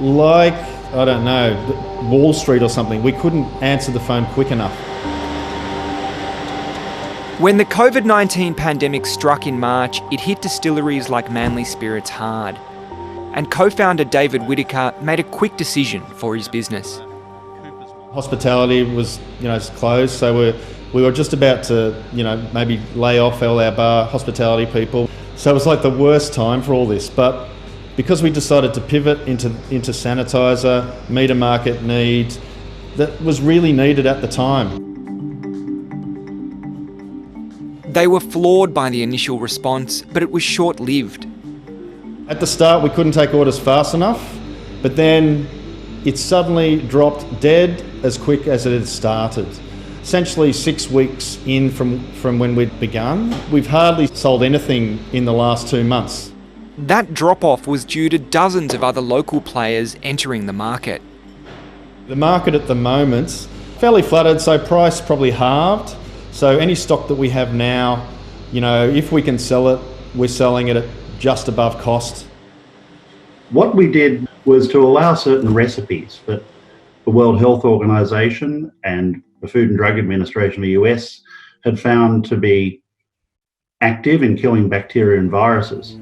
Like, I don't know, Wall Street or something. We couldn't answer the phone quick enough. When the COVID-19 pandemic struck in March, it hit distilleries like Manly Spirits hard. And co-founder David Whittaker made a quick decision for his business. Hospitality was, closed, so we were just about to, maybe lay off all our bar hospitality people. So it was like the worst time for all this. But because we decided to pivot into sanitiser, meet a market need that was really needed at the time. They were floored by the initial response, but it was short-lived. At the start, we couldn't take orders fast enough, but then it suddenly dropped dead as quick as it had started. Essentially 6 weeks in from when we'd begun, we've hardly sold anything in the last 2 months. That drop-off was due to dozens of other local players entering the market. The market at the moment's fairly flooded, so price probably halved. So any stock that we have now, if we can sell it, we're selling it at just above cost. What we did was to allow certain recipes that the World Health Organization and the Food and Drug Administration of the US had found to be active in killing bacteria and viruses.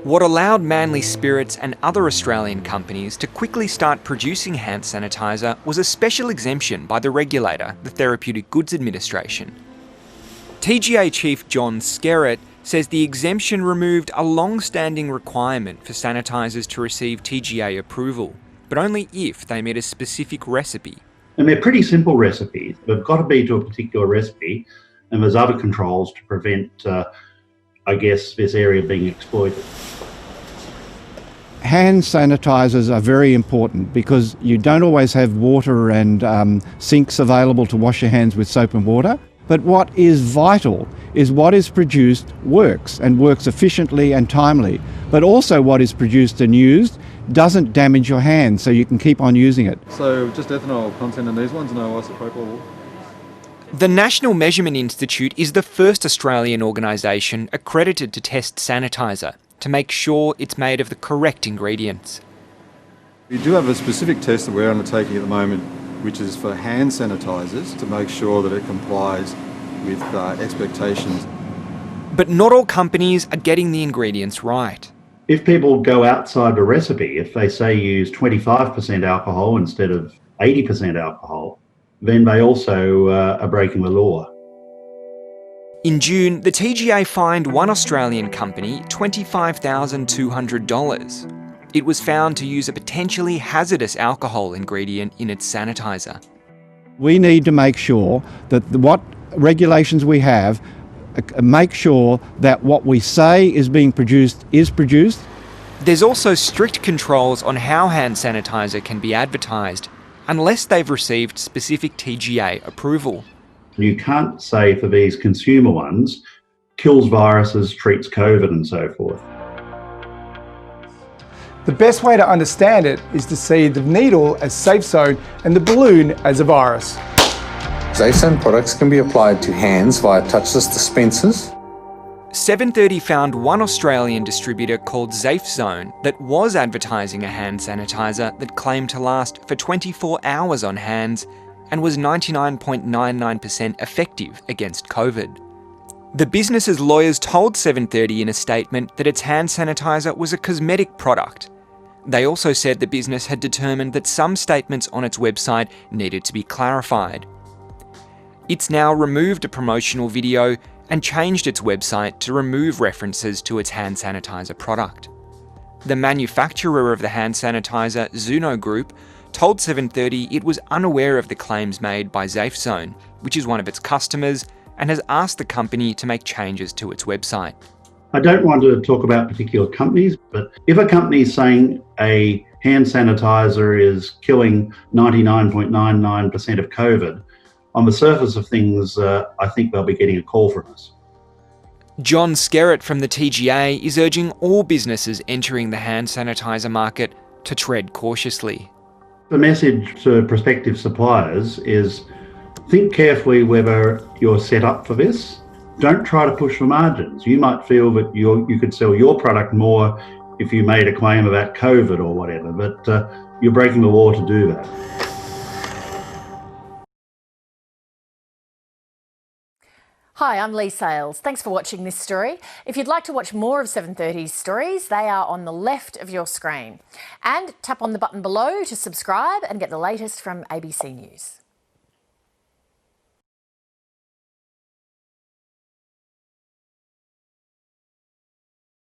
What allowed Manly Spirits and other Australian companies to quickly start producing hand sanitiser was a special exemption by the regulator, the Therapeutic Goods Administration. TGA Chief John Skerritt says the exemption removed a long-standing requirement for sanitisers to receive TGA approval, but only if they met a specific recipe. And they're pretty simple recipes. They've got to be to a particular recipe, and there's other controls to prevent, this area being exploited. Hand sanitisers are very important because you don't always have water and sinks available to wash your hands with soap and water. But what is vital is what is produced works and works efficiently and timely. But also what is produced and used doesn't damage your hands, so you can keep on using it. So just ethanol content in these ones, no isopropyl? The National Measurement Institute is the first Australian organisation accredited to test sanitiser to make sure it's made of the correct ingredients. We do have a specific test that we're undertaking at the moment, which is for hand sanitisers to make sure that it complies with expectations. But not all companies are getting the ingredients right. If people go outside the recipe, if they say use 25% alcohol instead of 80% alcohol, then they also are breaking the law. In June, the TGA fined one Australian company $25,200. It was found to use a potentially hazardous alcohol ingredient in its sanitiser. We need to make sure that what regulations we have make sure that what we say is being produced is produced. There's also strict controls on how hand sanitiser can be advertised, unless they've received specific TGA approval. You can't say for these consumer ones, kills viruses, treats COVID and so forth. The best way to understand it is to see the needle as safe zone and the balloon as a virus. Zone products can be applied to hands via touchless dispensers. 730 found one Australian distributor called ZafeZone that was advertising a hand sanitiser that claimed to last for 24 hours on hands and was 99.99% effective against COVID. The business's lawyers told 730 in a statement that its hand sanitiser was a cosmetic product. They also said the business had determined that some statements on its website needed to be clarified. It's now removed a promotional video and changed its website to remove references to its hand sanitiser product. The manufacturer of the hand sanitiser, Zuno Group, told 730 it was unaware of the claims made by ZafeZone, which is one of its customers, and has asked the company to make changes to its website. I don't want to talk about particular companies, but if a company is saying a hand sanitizer is killing 99.99% of COVID, on the surface of things, I think they'll be getting a call from us. John Skerritt from the TGA is urging all businesses entering the hand sanitizer market to tread cautiously. The message to prospective suppliers is think carefully whether you're set up for this. Don't try to push for margins. You might feel that you could sell your product more if you made a claim about COVID or whatever, but you're breaking the law to do that. Hi, I'm Lee Sales. Thanks for watching this story. If you'd like to watch more of 730's stories, they are on the left of your screen. And tap on the button below to subscribe and get the latest from ABC News.